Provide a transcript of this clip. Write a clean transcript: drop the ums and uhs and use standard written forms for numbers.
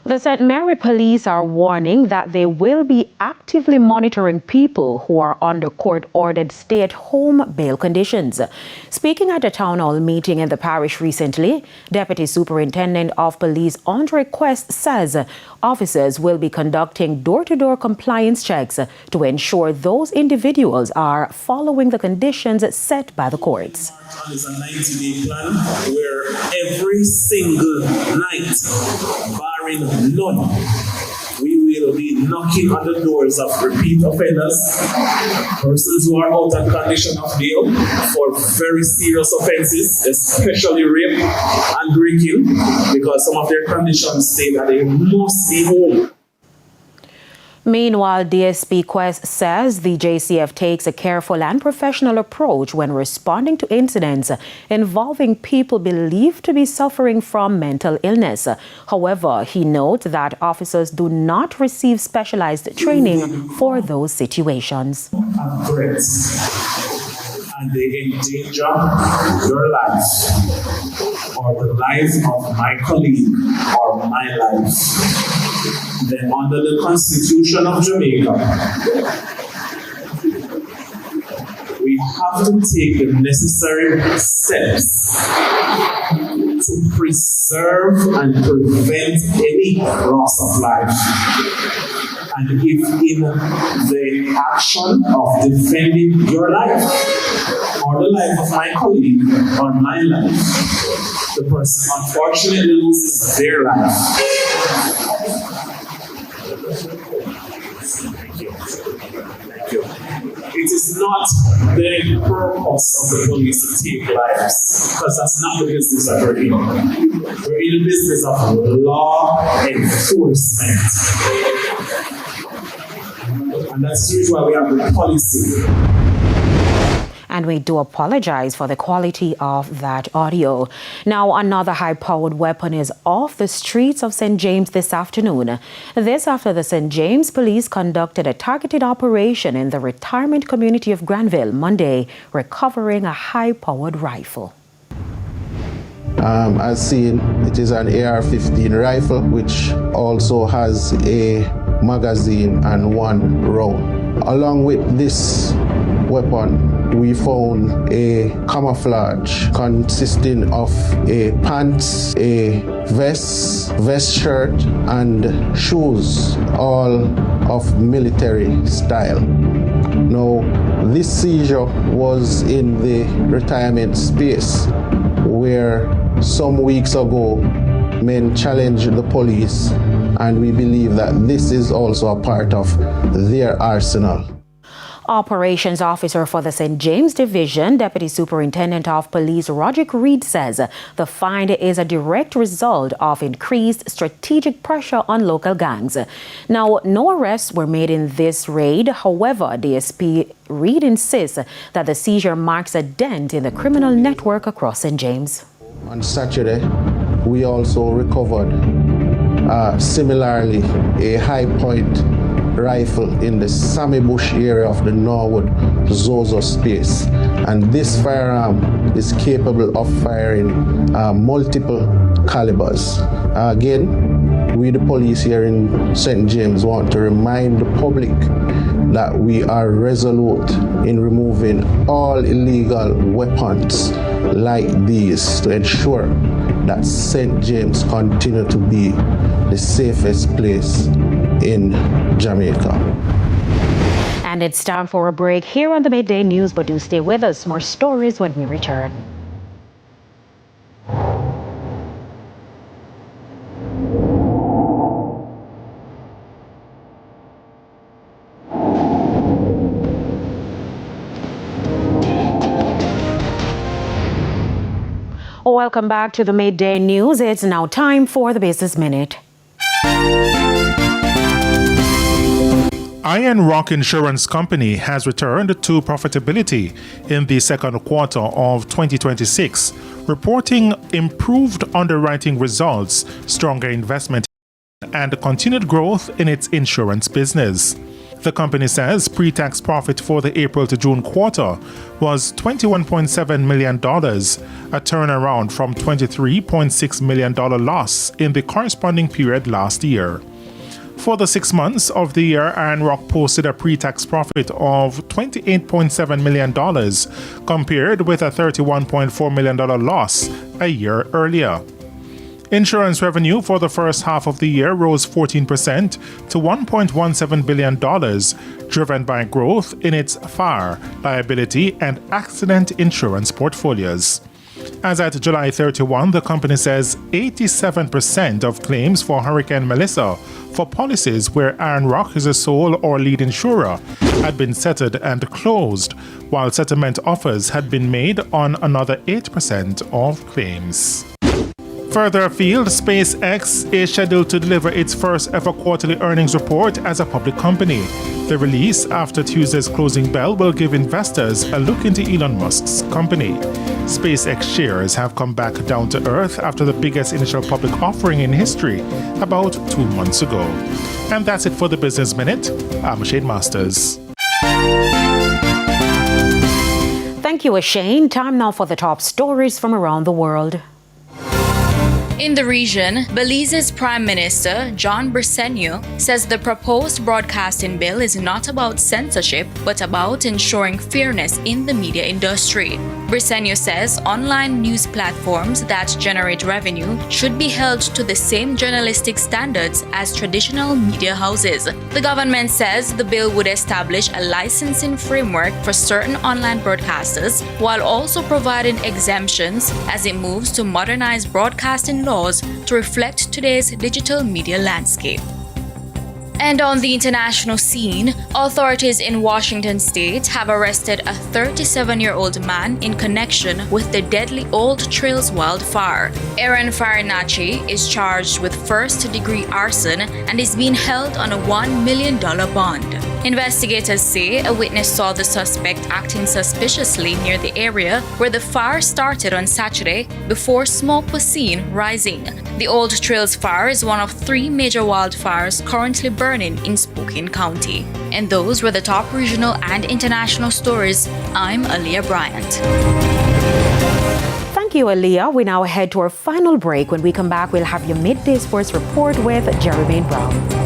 The St. Mary police are warning that they will be actively monitoring people who are under court-ordered stay-at-home bail conditions. Speaking at a town hall meeting in the parish recently, Deputy Superintendent of Police Andre Quest says officers will be conducting door-to-door compliance checks to ensure those individuals are following the conditions set by the courts. It's a 90-day plan where every single night, barring none, we will be knocking on the doors of repeat offenders, persons who are out of condition of bail for very serious offenses, especially rape and breaking, because some of their conditions say that they must be home. Meanwhile, DSP Quest says the JCF takes a careful and professional approach when responding to incidents involving people believed to be suffering from mental illness. However, he notes that officers do not receive specialized training for those situations. Threats, and they endanger your life or the life of my colleague or my life. Then under the Constitution of Jamaica, we have to take the necessary steps to preserve and prevent any loss of life. And if in the action of defending your life or the life of my colleague or my life, the person unfortunately loses their life. It is not the purpose of the police to take lives, because that's not the business that we're in. We're in the business of law enforcement. And that's the reason why we have the policy. And we do apologize for the quality of that audio. Now, another high-powered weapon is off the streets of St. James this afternoon. This after the St. James police conducted a targeted operation in the retirement community of Granville Monday, recovering a high-powered rifle. As seen, it is an AR-15 rifle, which also has a magazine and one round. Along with this weapon, we found a camouflage consisting of a pants, a vest shirt, and shoes, all of military style. Now, this seizure was in the retirement space where some weeks ago men challenged the police, and we believe that this is also a part of their arsenal. Operations Officer for the St. James Division, Deputy Superintendent of Police Roderick Reed says the find is a direct result of increased strategic pressure on local gangs. Now, no arrests were made in this raid. However, DSP Reed insists that the seizure marks a dent in the criminal network across St. James. On Saturday, we also recovered similarly a high-point rifle in the Sammy Bush area of the Norwood Zozo space, and this firearm is capable of firing multiple calibers. Again, we the police here in St. James want to remind the public that we are resolute in removing all illegal weapons like these to ensure that St. James continue to be the safest place in Jamaica. And it's time for a break here on the Midday News, but do stay with us. More stories when we return. Welcome back to the Midday News. It's now time for the Business Minute. Iron Rock Insurance Company has returned to profitability in the second quarter of 2026, reporting improved underwriting results, stronger investment, and continued growth in its insurance business. The company says pre-tax profit for the April to June quarter was $21.7 million, a turnaround from $23.6 million loss in the corresponding period last year. For the 6 months of the year, Iron Rock posted a pre-tax profit of $28.7 million compared with a $31.4 million loss a year earlier. Insurance revenue for the first half of the year rose 14% to $1.17 billion, driven by growth in its fire, liability, and accident insurance portfolios. As at July 31, the company says 87% of claims for Hurricane Melissa for policies where Iron Rock is a sole or lead insurer had been settled and closed, while settlement offers had been made on another 8% of claims. Further afield, SpaceX is scheduled to deliver its first ever quarterly earnings report as a public company. The release after Tuesday's closing bell will give investors a look into Elon Musk's company. SpaceX shares have come back down to earth after the biggest initial public offering in history about 2 months ago. And that's it for the Business Minute. I'm Shane Masters. Thank you, Shane. Time now for the top stories from around the world. In the region, Belize's Prime Minister, John Briceño, says the proposed broadcasting bill is not about censorship, but about ensuring fairness in the media industry. Briceño says online news platforms that generate revenue should be held to the same journalistic standards as traditional media houses. The government says the bill would establish a licensing framework for certain online broadcasters, while also providing exemptions as it moves to modernize broadcasting laws to reflect today's digital media landscape. And on the international scene, authorities in Washington state have arrested a 37-year-old man in connection with the deadly Old Trails wildfire. Aaron Farinacci is charged with first-degree arson and is being held on a $1 million bond. Investigators say a witness saw the suspect acting suspiciously near the area where the fire started on Saturday before smoke was seen rising. The Old Trails fire is one of 3 major wildfires currently burning in Spokane County. And those were the top regional and international stories. I'm Aaliyah Bryant. Thank you, Aaliyah. We now head to our final break. When we come back, we'll have your Midday Sports Report with Jeremy Brown.